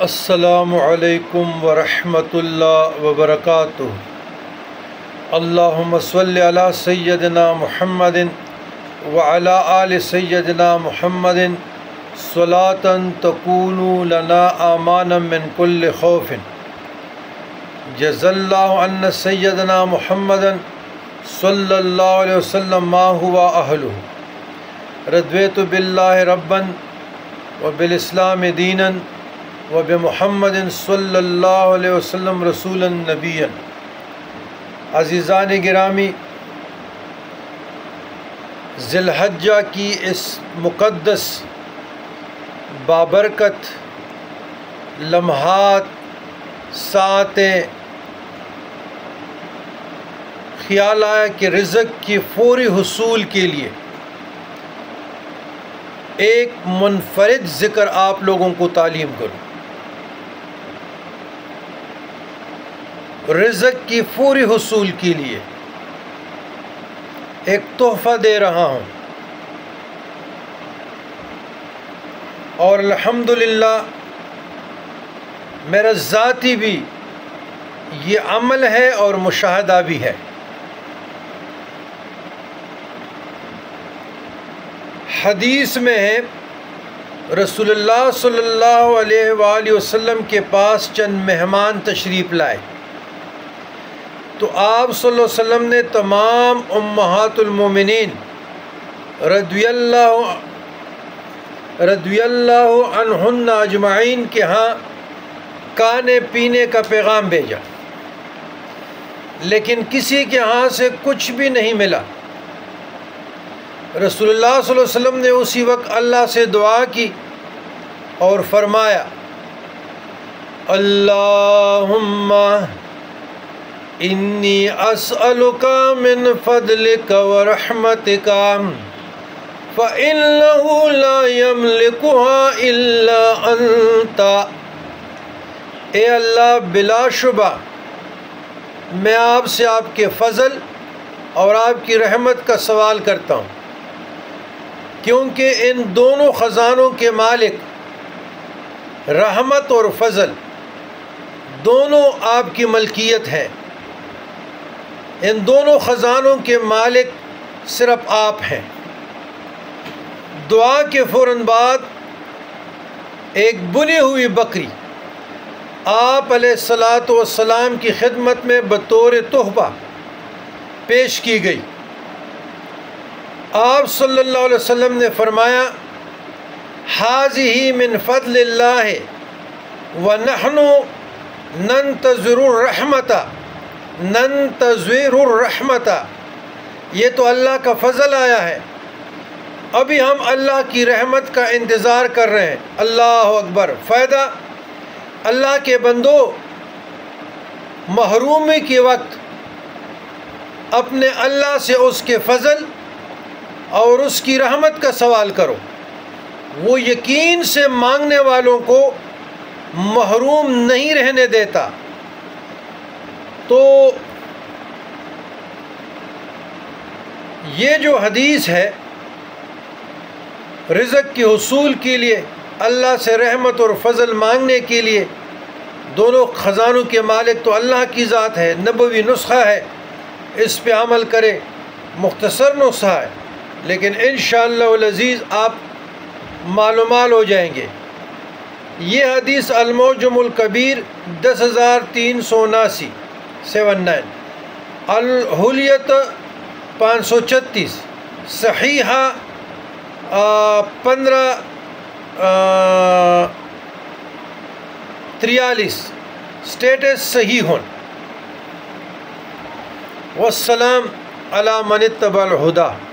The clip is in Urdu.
السلام علیکم ورحمۃ اللہ وبرکاتہ۔ اللہم صلی علی سیدنا محمد وعلی آل سیدنا محمد صلاۃ تکون لنا امانا من کل خوف۔ جزا اللہ عنا سیدنا محمد صلی اللہ علیہ وسلم ما ہوا اہلہ۔ رضیت باللہ ربا وبالاسلام دینا وبمحمد صلی اللہ علیہ وسلم رسولا نبیا۔ عزیزان گرامی، ذی الحجہ کی اس مقدس بابرکت لمحات ساعتیں خیال آیا کہ رزق کی فوری حصول کے لیے ایک منفرد ذکر آپ لوگوں کو تعلیم کروں۔ رزق کی فوری حصول کے لیے ایک تحفہ دے رہا ہوں، اور الحمدللہ میرا ذاتی بھی یہ عمل ہے اور مشاہدہ بھی ہے۔ حدیث میں ہے، رسول اللہ صلی اللہ علیہ وآلہ وسلم کے پاس چند مہمان تشریف لائے تو آپ صلی اللہ علیہ وسلم نے تمام امہات المومنین رضی اللہ عنہن اجمعین کے ہاں کھانے پینے کا پیغام بھیجا، لیکن کسی کے ہاں سے کچھ بھی نہیں ملا۔ رسول اللہ صلی اللہ علیہ وسلم نے اسی وقت اللہ سے دعا کی اور فرمایا، اللہم انی اسألک من فضلک ورحمتک فإنہ لا یملکها الا انت۔ اے اللہ، بلا شبہ میں آپ سے آپ کے فضل اور آپ کی رحمت کا سوال کرتا ہوں، کیونکہ ان دونوں خزانوں کے مالک رحمت اور فضل دونوں آپ کی ملکیت ہے۔ ان دونوں خزانوں کے مالک صرف آپ ہیں۔ دعا کے فوراً بعد ایک بنی ہوئی بکری آپ علیہ الصلاۃ والسلام کی خدمت میں بطور تحفہ پیش کی گئی۔ آپ صلی اللہ علیہ وسلم نے فرمایا، ھذہ من فضل اللہ ونحن ننتظر الرحمت۔ یہ تو اللہ کا فضل آیا ہے، ابھی ہم اللہ کی رحمت کا انتظار کر رہے ہیں۔ اللہ اکبر۔ فائدہ، اللہ کے بندو، محرومی کے وقت اپنے اللہ سے اس کے فضل اور اس کی رحمت کا سوال کرو، وہ یقین سے مانگنے والوں کو محروم نہیں رہنے دیتا۔ تو یہ جو حدیث ہے، رزق کی حصول کے لیے اللہ سے رحمت اور فضل مانگنے کے لیے، دونوں خزانوں کے مالک تو اللہ کی ذات ہے، نبوی نسخہ ہے، اس پہ عمل کرے۔ مختصر نسخہ ہے، لیکن انشاءاللہ العزیز آپ معلومات ہو جائیں گے۔ یہ حدیث المعجم الکبیر 10379 79، الحلیۃ 536، صحیحہ 1543، سٹیٹس صحیح ہون۔ والسلام علی من اتبع الہدی۔